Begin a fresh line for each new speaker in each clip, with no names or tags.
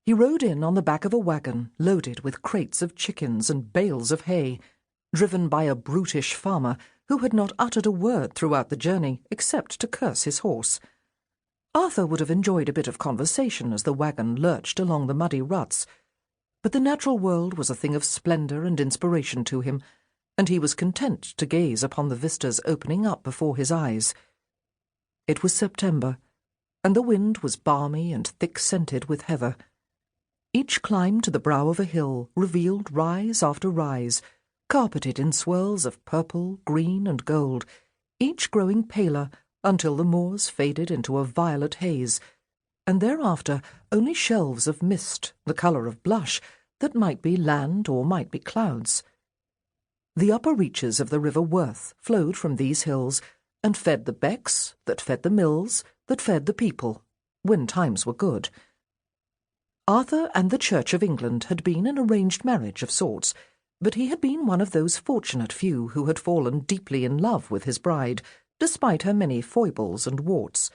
He rode in on the back of a wagon loaded with crates of chickens and bales of hay, driven by a brutish farmer who had not uttered a word throughout the journey except to curse his horse. Arthur would have enjoyed a bit of conversation as the wagon lurched along the muddy ruts, but the natural world was a thing of splendour and inspiration to him, and he was content to gaze upon the vistas opening up before his eyes. It was September, and the wind was balmy and thick-scented with heather. Each climb to the brow of a hill revealed rise after rise, carpeted in swirls of purple, green, and gold, each growing paler until the moors faded into a violet haze, and thereafter only shelves of mist, the colour of blush, that might be land or might be clouds. The upper reaches of the river Worth flowed from these hills, and fed the becks, that fed the mills, that fed the people, when times were good. Arthur and the Church of England had been an arranged marriage of sorts, but he had been one of those fortunate few who had fallen deeply in love with his bride, despite her many foibles and warts.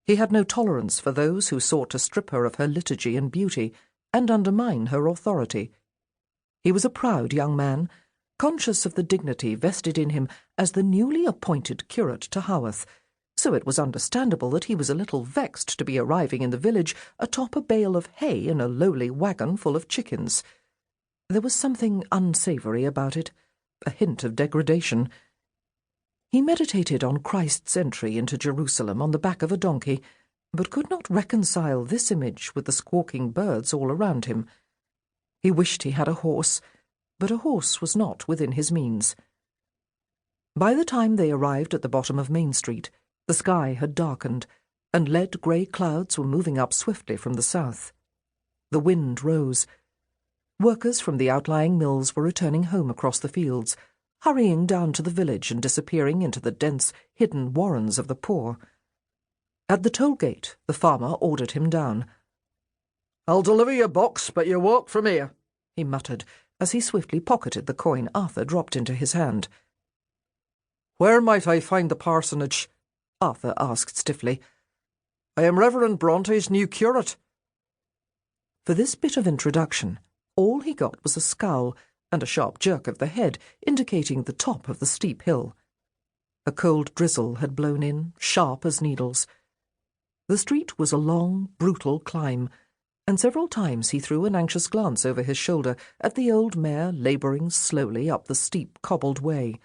He had no tolerance for those who sought to strip her of her liturgy and beauty, and undermine her authority. He was a proud young man, conscious of the dignity vested in him as the newly appointed curate to Haworth, so it was understandable that he was a little vexed to be arriving in the village atop a bale of hay in a lowly wagon full of chickens. There was something unsavoury about it, a hint of degradation. He meditated on Christ's entry into Jerusalem on the back of a donkey, but could not reconcile this image with the squawking birds all around him. He wished he had a horse, but a horse was not within his means. By the time they arrived at the bottom of Main Street, the sky had darkened, and lead grey clouds were moving up swiftly from the south. The wind rose. Workers from the outlying mills were returning home across the fields, hurrying down to the village and disappearing into the dense, hidden warrens of the poor. At the toll gate, the farmer ordered him down.
"I'll deliver your box, but you walk from here,"
he muttered, as he swiftly pocketed the coin Arthur dropped into his hand.
"Where might I find the parsonage?"
Arthur asked stiffly.
"I am Reverend Bronte's new curate."
For this bit of introduction, all he got was a scowl and a sharp jerk of the head, indicating the top of the steep hill. A cold drizzle had blown in, sharp as needles. The street was a long, brutal climb, and several times he threw an anxious glance over his shoulder at the old mare labouring slowly up the steep, cobbled way.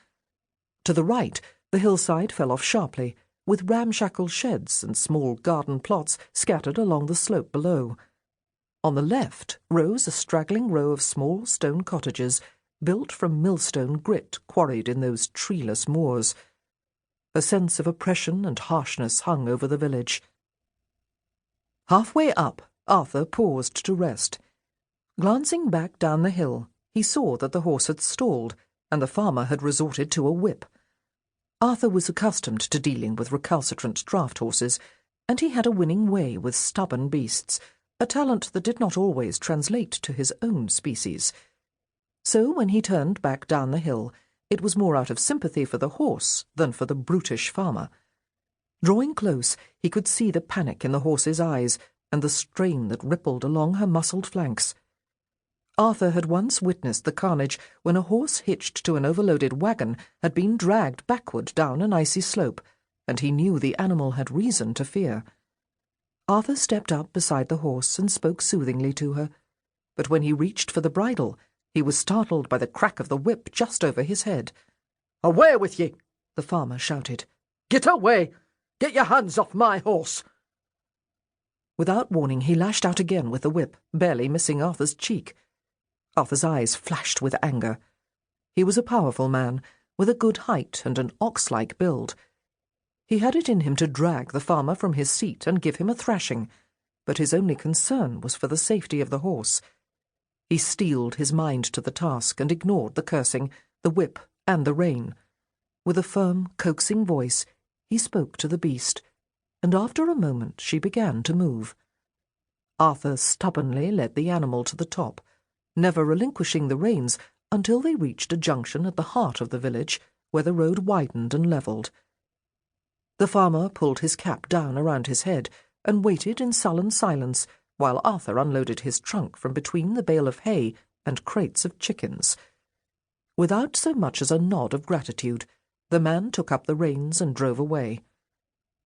To the right, the hillside fell off sharply, with ramshackle sheds and small garden plots scattered along the slope below. On the left rose a straggling row of small stone cottages, built from millstone grit quarried in those treeless moors. A sense of oppression and harshness hung over the village. Halfway up, Arthur paused to rest. Glancing back down the hill, he saw that the horse had stalled, and the farmer had resorted to a whip. Arthur was accustomed to dealing with recalcitrant draught horses, and he had a winning way with stubborn beasts, a talent that did not always translate to his own species. So when he turned back down the hill, it was more out of sympathy for the horse than for the brutish farmer. Drawing close, he could see the panic in the horse's eyes and the strain that rippled along her muscled flanks. Arthur had once witnessed the carnage when a horse hitched to an overloaded wagon had been dragged backward down an icy slope, and he knew the animal had reason to fear. Arthur stepped up beside the horse and spoke soothingly to her, but when he reached for the bridle, he was startled by the crack of the whip just over his head.
"Away with ye!"
the farmer shouted.
"Get away! Get your hands off my horse!"
Without warning, he lashed out again with the whip, barely missing Arthur's cheek. Arthur's eyes flashed with anger. He was a powerful man, with a good height and an ox-like build. He had it in him to drag the farmer from his seat and give him a thrashing, but his only concern was for the safety of the horse. He steeled his mind to the task and ignored the cursing, the whip, and the rein. With a firm, coaxing voice, he spoke to the beast, and after a moment she began to move. Arthur stubbornly led the animal to the top, never relinquishing the reins until they reached a junction at the heart of the village, where the road widened and levelled. The farmer pulled his cap down around his head and waited in sullen silence while Arthur unloaded his trunk from between the bale of hay and crates of chickens. Without so much as a nod of gratitude, the man took up the reins and drove away.